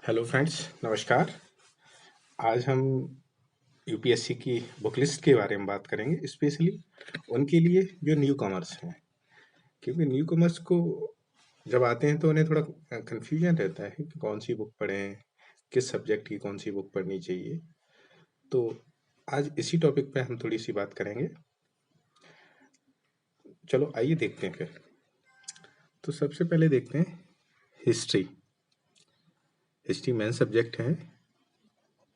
Hello friends, नमस्कार। आज हम यूपीएससी की बुक लिस्ट के बारे में बात करेंगे, स्पेशली उनके लिए जो न्यू कमर्स हैं। क्योंकि न्यू कमर्स को जब आते हैं तो उन्हें थोड़ा कन्फ्यूजन रहता है कि कौन सी बुक पढ़ें, किस सब्जेक्ट की कौन सी बुक पढ़नी चाहिए। तो आज इसी टॉपिक पे हम थोड़ी सी बात करेंगे। चलो आइए देखते हैं फिर। तो सबसे पहले देखते हैं हिस्ट्री। हिस्ट्री मेन सब्जेक्ट है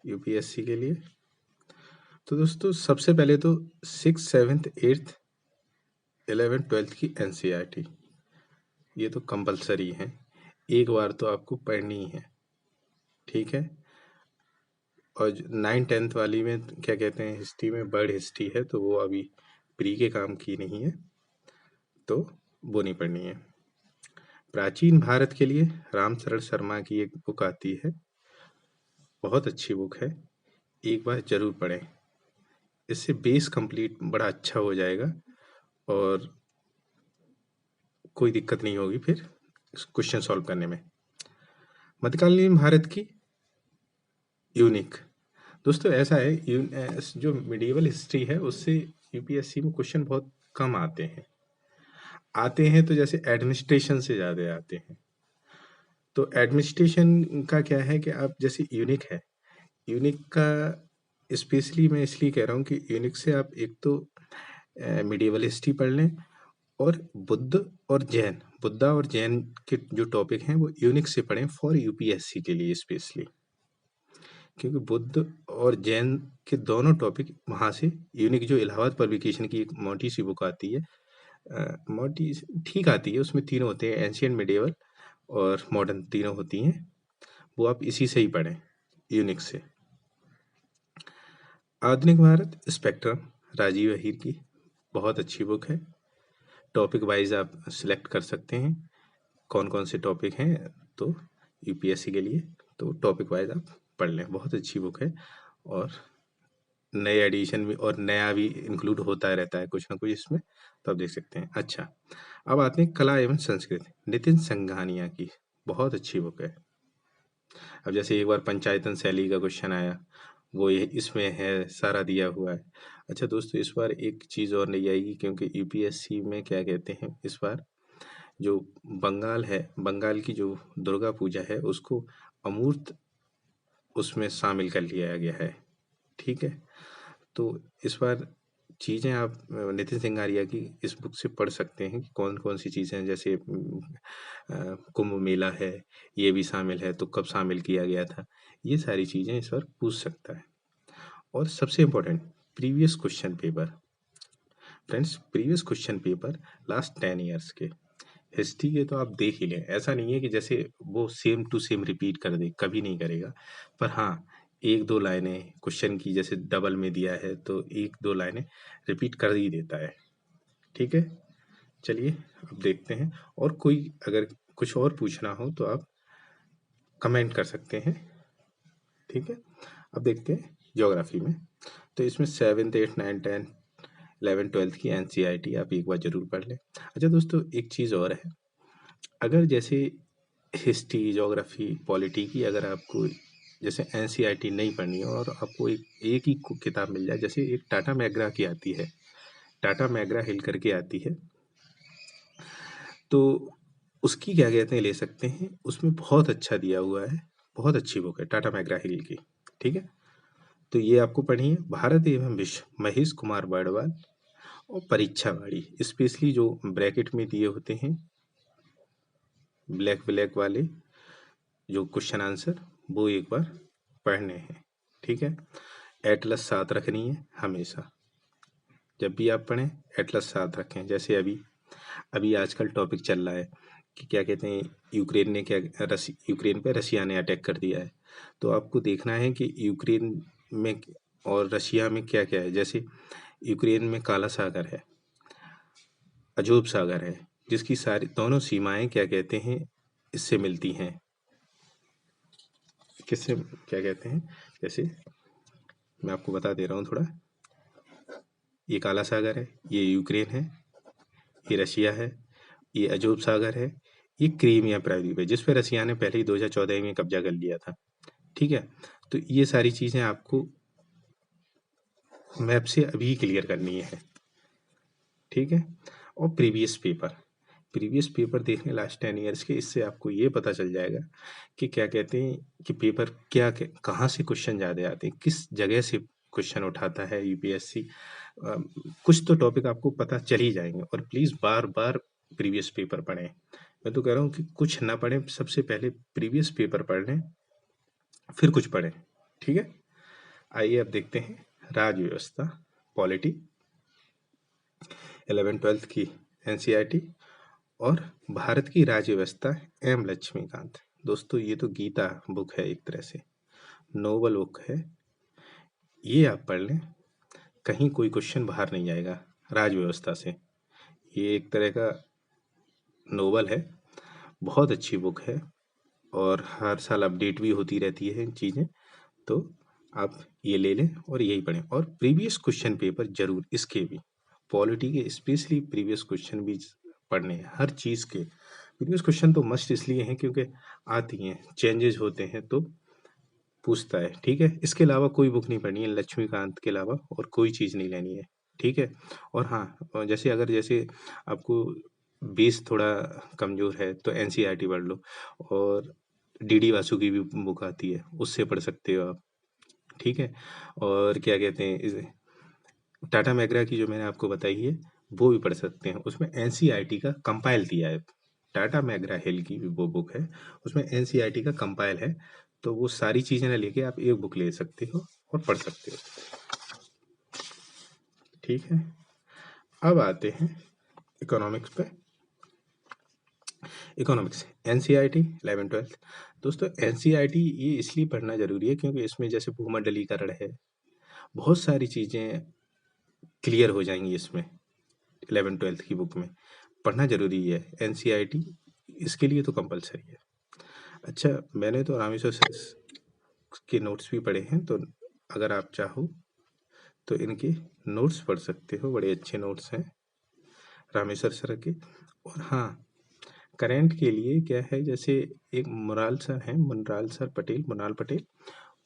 यूपीएससी के लिए। तो दोस्तों सबसे पहले तो 6th 7th 8th 11th 12th की एनसीईआरटी ये तो कंपलसरी है, एक बार तो आपको पढ़नी ही है। ठीक है। और 9th 10th वाली में क्या कहते हैं, हिस्ट्री में वर्ल्ड हिस्ट्री है तो वो अभी प्री के काम की नहीं है, तो वो नहीं पढ़नी है। प्राचीन भारत के लिए रामचरण शर्मा की एक बुक आती है, बहुत अच्छी बुक है, एक बार जरूर पढ़ें। इससे बेस कंप्लीट बड़ा अच्छा हो जाएगा और कोई दिक्कत नहीं होगी फिर क्वेश्चन सॉल्व करने में। मध्यकालीन भारत की यूनिक। दोस्तों ऐसा है, जो मिडिवल हिस्ट्री है उससे यूपीएससी में क्वेश्चन बहुत कम आते हैं तो जैसे एडमिनिस्ट्रेशन से ज़्यादा आते हैं। तो एडमिनिस्ट्रेशन का क्या है कि आप जैसे यूनिक है, यूनिक का स्पेशली मैं इसलिए कह रहा हूँ कि यूनिक से आप एक तो मिडिवल हिस्ट्री पढ़ लें, और बुद्धा और जैन के जो टॉपिक हैं वो यूनिक से पढ़ें फॉर यूपीएससी के लिए स्पेशली। क्योंकि बुद्ध और जैन के दोनों टॉपिक वहाँ से यूनिक, जो इलाहाबाद पब्लिकेशन की एक मोटी सी बुक आती है, मोटी ठीक आती है, उसमें तीनों होते हैं, एंशियंट, मिडिवल और मॉडर्न, तीनों होती हैं। वो आप इसी से ही पढ़ें, यूनिक से। आधुनिक भारत स्पेक्ट्रम, राजीव अहीर की बहुत अच्छी बुक है। टॉपिक वाइज आप सिलेक्ट कर सकते हैं कौन कौन से टॉपिक हैं, तो यूपीएससी के लिए तो टॉपिक वाइज आप पढ़ लें, बहुत अच्छी बुक है। और नए एडिशन में और नया भी इंक्लूड होता रहता है कुछ ना कुछ इसमें, तो आप देख सकते हैं। अच्छा, अब आते हैं कला एवं संस्कृति, नितिन संघानिया की बहुत अच्छी बुक है। अब जैसे एक बार पंचायतन शैली का क्वेश्चन आया, वो ये इसमें है, सारा दिया हुआ है। अच्छा दोस्तों, इस बार एक चीज़ और नहीं आएगी, क्योंकि यूपीएससी में क्या कहते हैं, इस बार जो बंगाल है, बंगाल की जो दुर्गा पूजा है उसको अमूर्त उसमें शामिल कर लिया गया है। ठीक है। तो इस बार चीज़ें आप नितिन सिंगारिया की इस बुक से पढ़ सकते हैं कि कौन कौन सी चीज़ें हैं। जैसे कुंभ मेला है, ये भी शामिल है, तो कब शामिल किया गया था, ये सारी चीज़ें इस बार पूछ सकता है। और सबसे important, previous question paper. Friends, previous question paper last 10 years के हिस्ट्री के तो आप देख ही लें। ऐसा नहीं है कि जैसे वो सेम टू सेम रिपीट कर दे, कभी नहीं करेगा। पर हाँ, एक दो लाइनें क्वेश्चन की जैसे डबल में दिया है तो एक दो लाइनें रिपीट कर ही देता है। ठीक है। चलिए अब देखते हैं, और कोई अगर कुछ और पूछना हो तो आप कमेंट कर सकते हैं। ठीक है। अब देखते हैं ज्योग्राफी में। तो इसमें 7th 8th 9th 10th 11th 12th की एनसीईआरटी आप एक बार जरूर पढ़ लें। अच्छा दोस्तों, एक चीज़ और है, अगर जैसे हिस्ट्री, ज्योग्राफी, पॉलिटी की अगर आपको जैसे एनसीईआरटी नहीं पढ़नी है और आपको एक ही किताब मिल जाए, जैसे एक टाटा मैग्रा की आती है, टाटा मैग्रा हिल करके आती है, तो उसकी क्या कहते हैं ले सकते हैं, उसमें बहुत अच्छा दिया हुआ है, बहुत अच्छी बुक है टाटा मैग्रा हिल की। ठीक है। तो ये आपको पढ़नी है। भारत एवं विश्व, महेश कुमार बर्डवाल। और परीक्षा वाली स्पेशली जो ब्रैकेट में दिए होते हैं, ब्लैक ब्लैक वाले जो क्वेश्चन आंसर, वो एक बार पढ़ने हैं। ठीक है। एटलस साथ रखनी है हमेशा, जब भी आप पढ़ें एटलस साथ रखें। जैसे अभी अभी आजकल टॉपिक चल रहा है कि क्या कहते हैं, यूक्रेन ने क्या यूक्रेन पे रशिया ने अटैक कर दिया है, तो आपको देखना है कि यूक्रेन में और रशिया में क्या क्या है। जैसे यूक्रेन में काला सागर है, अजोब सागर है, जिसकी सारी दोनों सीमाएं क्या कहते हैं इससे मिलती हैं, किससे, क्या कहते हैं, जैसे मैं आपको बता दे रहा हूँ थोड़ा। ये काला सागर है, ये यूक्रेन है, ये रशिया है, ये अजोब सागर है, ये क्रीमिया प्रायद्वीप है जिस पे रसिया ने पहले ही 2014 में कब्जा कर लिया था। ठीक है, तो ये सारी चीजें आपको मैप से अभी क्लियर करनी है। ठीक है, और प्रीवियस पेपर देखने लास्ट 10 ईयर्स के, इससे आपको ये पता चल जाएगा कि क्या कहते हैं कि पेपर कहाँ से क्वेश्चन ज़्यादा आते हैं, किस जगह से क्वेश्चन उठाता है यूपीएससी। कुछ तो टॉपिक आपको पता चल ही जाएंगे। और please bar bar previous paper पढ़ें। मैं तो कह रहा हूँ कि कुछ ना पढ़ें, सबसे पहले प्रीवियस पेपर पढ़ लें, फिर कुछ पढ़ें। ठीक है, आइए अब देखते हैं राज्य व्यवस्था पॉलिटी 11th-12th की एनसीईआरटी और भारत की राज्य व्यवस्था एम लक्ष्मीकांत। दोस्तों ये तो गीता बुक है, एक तरह से नोबल बुक है, ये आप पढ़ लें, कहीं कोई क्वेश्चन बाहर नहीं आएगा राज्य व्यवस्था से। ये एक तरह का नोबल है, बहुत अच्छी बुक है और हर साल अपडेट भी होती रहती है चीज़ें, तो आप ये ले लें और यही पढ़ें। और प्रीवियस क्वेश्चन पेपर जरूर, इसके भी पॉलिटी के स्पेशली प्रीवियस क्वेश्चन भी पढ़ने हैं। हर चीज़ के प्रीवियस क्वेश्चन तो मस्ट इसलिए हैं क्योंकि आती हैं, चेंजेस होते हैं तो पूछता है। ठीक है, इसके अलावा कोई बुक नहीं पढ़नी है लक्ष्मीकांत के अलावा, और कोई चीज़ नहीं लेनी है। ठीक है, और हाँ, जैसे आपको बेस थोड़ा कमज़ोर है तो एनसीईआरटी पढ़ लो, और डीडी वासु की भी बुक आती है, उससे पढ़ सकते हो आप। ठीक है, और क्या कहते हैं, टाटा मैगरा की जो मैंने आपको बताई है वो भी पढ़ सकते हैं, उसमें एनसीईआरटी का कंपाइल दिया है। टाटा मैगरा हिल की वो बुक है, उसमें एनसीईआरटी का कंपाइल है, तो वो सारी चीज़ें ना लेके आप एक बुक ले सकते हो और पढ़ सकते हो। ठीक है, अब आते हैं इकोनॉमिक्स पे। Economics NCERT 11th-12th। दोस्तों एनसीईआरटी ये इसलिए पढ़ना जरूरी है क्योंकि इसमें जैसे भूमंडलीकरण है, बहुत सारी चीज़ें क्लियर हो जाएंगी इसमें। 11th-12th की बुक में पढ़ना जरूरी है एनसीईआरटी, इसके लिए तो कंपलसरी है। अच्छा, मैंने तो रामेश्वर सर के नोट्स भी पढ़े हैं, तो अगर आप चाहो तो इनके नोट्स पढ़ सकते हो, बड़े अच्छे नोट्स हैं रामेश्वर सर के। और हाँ, करंट के लिए क्या है, जैसे एक मुराल सर हैं, मुनाल पटेल,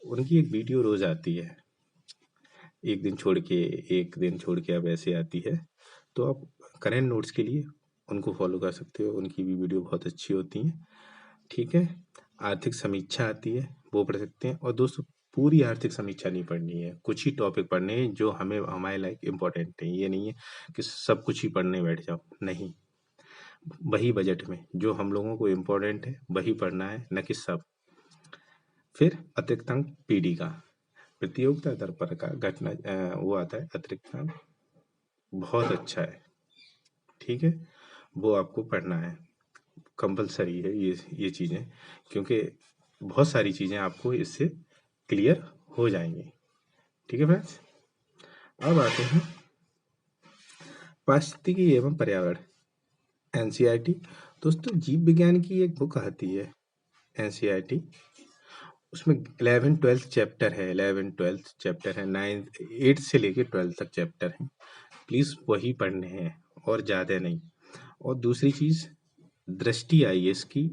उनकी एक वीडियो रोज आती है, एक दिन छोड़ के अब ऐसे आती है, तो आप करंट नोट्स के लिए उनको फॉलो कर सकते हो, उनकी भी वीडियो बहुत अच्छी होती हैं। ठीक है, आर्थिक समीक्षा आती है, वो पढ़ सकते हैं। और दोस्तों पूरी आर्थिक समीक्षा नहीं पढ़नी है, कुछ ही टॉपिक पढ़ने हैं जो हमारे लाइक इम्पोर्टेंट है। ये नहीं है कि सब कुछ ही पढ़ने बैठ जाओ, नहीं, वही बजट में जो हम लोगों को इम्पोर्टेंट है वही पढ़ना है, न कि सब। फिर अतिरिक्त अंक पीडी का, प्रतियोगिता दर पर का घटना वो आता है अतिरिक्त अंक, बहुत अच्छा है। ठीक है, वो आपको पढ़ना है, कंपलसरी है ये चीज़ें, क्योंकि बहुत सारी चीज़ें आपको इससे क्लियर हो जाएंगी। ठीक है फ्रेंड्स, अब आते हैं पारिस्थितिकी एवं पर्यावरण एनसीईआरटी। दोस्तों जीव विज्ञान की एक बुक आती है एनसीईआरटी, उसमें 11th-12th चैप्टर है, 8 से लेके 12 तक चैप्टर है, प्लीज़ वही पढ़ने हैं और ज़्यादा नहीं। और दूसरी चीज़, दृष्टि आईएएस की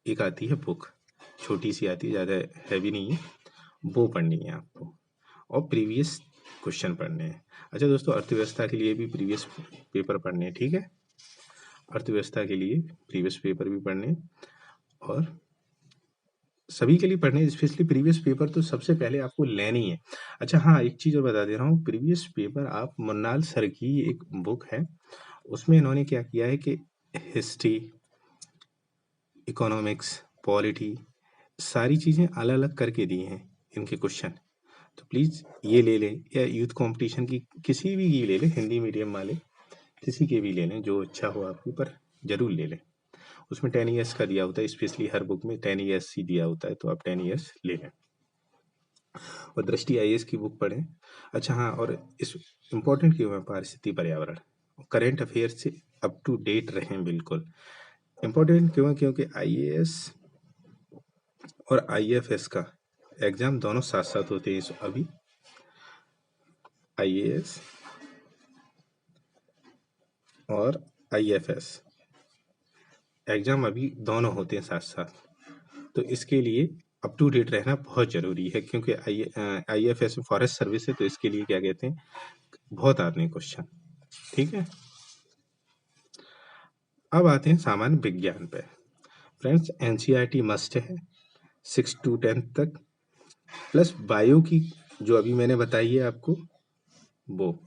एक आती है बुक, छोटी सी आती है, ज़्यादा हैवी नहीं है, वो पढ़नी है आपको, और प्रीवियस क्वेश्चन पढ़ने हैं। अच्छा दोस्तों, अर्थव्यवस्था के लिए भी प्रीवियस पेपर पढ़ने हैं। ठीक है, अर्थव्यवस्था के लिए प्रीवियस पेपर भी पढ़ने हैं, और सभी के लिए पढ़ने हैं, स्पेशली प्रीवियस पेपर तो सबसे पहले आपको लेनी है। अच्छा हाँ, एक चीज़ और बता दे रहा हूँ, प्रीवियस पेपर आप मुन्नाल सर की एक बुक है, उसमें इन्होंने क्या किया है कि हिस्ट्री, इकोनॉमिक्स, पॉलिटी, सारी चीज़ें अलग अलग करके दी हैं इनके क्वेश्चन। तो प्लीज़ ये ले लें, या यूथ कंपटीशन की किसी भी की ले लें, हिंदी मीडियम वाले किसी के भी ले लें, जो अच्छा हो आपकी, पर जरूर ले लें। उसमें 10 ईयर्स का दिया होता है, स्पेशली हर बुक में 10 ईयर्स ही दिया होता है, तो आप 10 ईयर्स ले लें। और दृष्टि आईएएस की बुक पढ़ें। अच्छा हाँ, और इस इम्पोर्टेंट क्यों है, पारिस्थितिकी पर्यावरण करेंट अफेयर से अप टू डेट रहें, बिल्कुल इम्पोर्टेंट क्यों है, क्योंकि आईएएस और आईएफएस का एग्जाम दोनों साथ साथ होते हैं अभी। आईएएस और आईएफएस एग्ज़ाम अभी दोनों होते हैं साथ-साथ, तो इसके लिए अप टू डेट रहना बहुत ज़रूरी है, क्योंकि आईएफएस फॉरेस्ट सर्विस है, तो इसके लिए क्या कहते हैं, बहुत आते हैं क्वेश्चन। ठीक है, अब आते हैं सामान्य विज्ञान पे। फ्रेंड्स, एनसीईआरटी मस्ट है 6 to 10 तक, प्लस बायो की जो अभी मैंने बताई है आपको वो।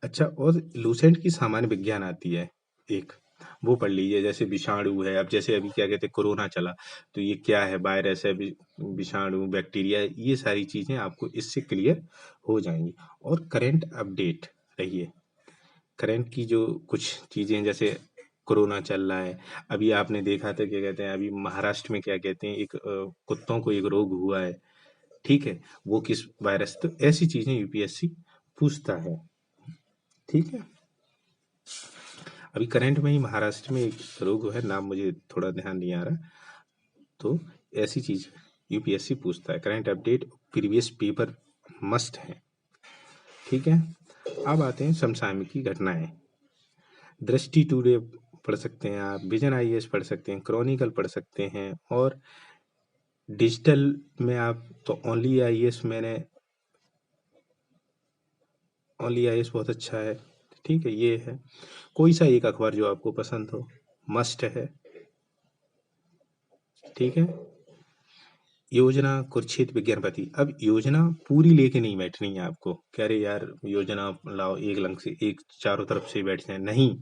अच्छा, और लूसेंट की सामान्य विज्ञान आती है एक, वो पढ़ लीजिए। जैसे विषाणु है, अब जैसे अभी क्या कहते हैं कोरोना चला, तो ये क्या है, वायरस है, विषाणु, बैक्टीरिया, ये सारी चीजें आपको इससे क्लियर हो जाएंगी। और करंट अपडेट रहिए, करंट की जो कुछ चीजें, जैसे कोरोना चल रहा है, अभी आपने देखा था क्या कहते हैं, अभी महाराष्ट्र में क्या कहते हैं, एक कुत्तों को एक रोग हुआ है, ठीक है, वो किस वायरस, तो ऐसी चीजें यूपीएससी पूछता है। ठीक है, अभी करंट में ही महाराष्ट्र में एक रोग है, नाम मुझे थोड़ा ध्यान नहीं आ रहा, तो ऐसी चीज यूपीएससी पूछता है। Current update, previous paper must है। ठीक है, अब आते हैं समसामयिक घटनाएं। दृष्टि टुडे पढ़ सकते हैं आप, विजन आईएएस पढ़ सकते हैं, क्रॉनिकल पढ़ सकते हैं, और डिजिटल में आप तो ओनली आईएएस, मैंने ओनली आईएएस बहुत अच्छा है। ठीक है, ये है, कोई सा एक अखबार जो आपको पसंद हो, मस्ट है। ठीक है, योजना, कुरुक्षेत्र, विज्ञानपति। अब योजना पूरी लेके नहीं बैठनी है आपको, कह रहे यार योजना लाओ एक लंग से, एक चारों तरफ से बैठ जाए, नहीं।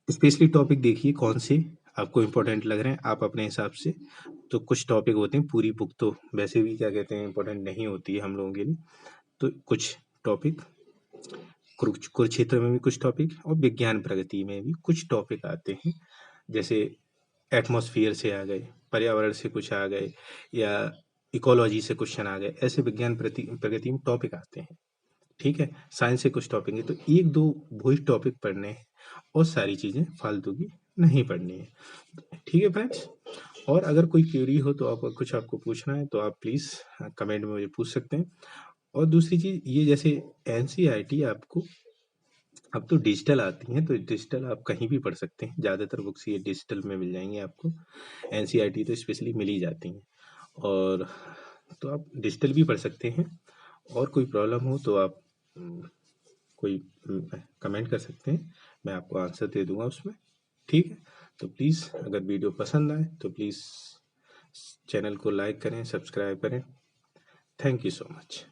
स्पेशली टॉपिक देखिए कौन से आपको इम्पोर्टेंट लग रहे हैं, आप अपने हिसाब से। तो कुछ टॉपिक होते हैं, पूरी बुक तो वैसे भी क्या कहते हैं इम्पोर्टेंट नहीं होती है हम लोगों के लिए, तो कुछ टॉपिक, कुरुक्षेत्र में भी कुछ टॉपिक, और विज्ञान प्रगति में भी कुछ टॉपिक आते हैं। जैसे एटमॉस्फेयर से आ गए, पर्यावरण से कुछ आ गए, या इकोलॉजी से क्वेश्चन आ गए, ऐसे विज्ञान प्रगति में टॉपिक आते हैं। ठीक है, साइंस से कुछ टॉपिक है, तो एक दो वही टॉपिक पढ़ने हैं, और सारी चीजें फालतू की नहीं पढ़नी है। ठीक है फ्रेंड्स, और अगर कोई क्वेरी हो तो आप कुछ आपको पूछना है तो आप प्लीज कमेंट में मुझे पूछ सकते हैं। और दूसरी चीज ये, जैसे एनसीईआरटी आपको अब तो डिजिटल आती हैं, तो डिजिटल आप कहीं भी पढ़ सकते हैं, ज़्यादातर बुक्स ये डिजिटल में मिल जाएंगी आपको। एनसीईआरटी तो स्पेशली मिल ही जाती हैं, और तो आप डिजिटल भी पढ़ सकते हैं। और कोई प्रॉब्लम हो तो आप कोई कमेंट कर सकते हैं, मैं आपको आंसर दे दूंगा उसमें। ठीक है, तो प्लीज़ अगर वीडियो पसंद आए तो प्लीज़ चैनल को लाइक करें, सब्सक्राइब करें। Thank you so much.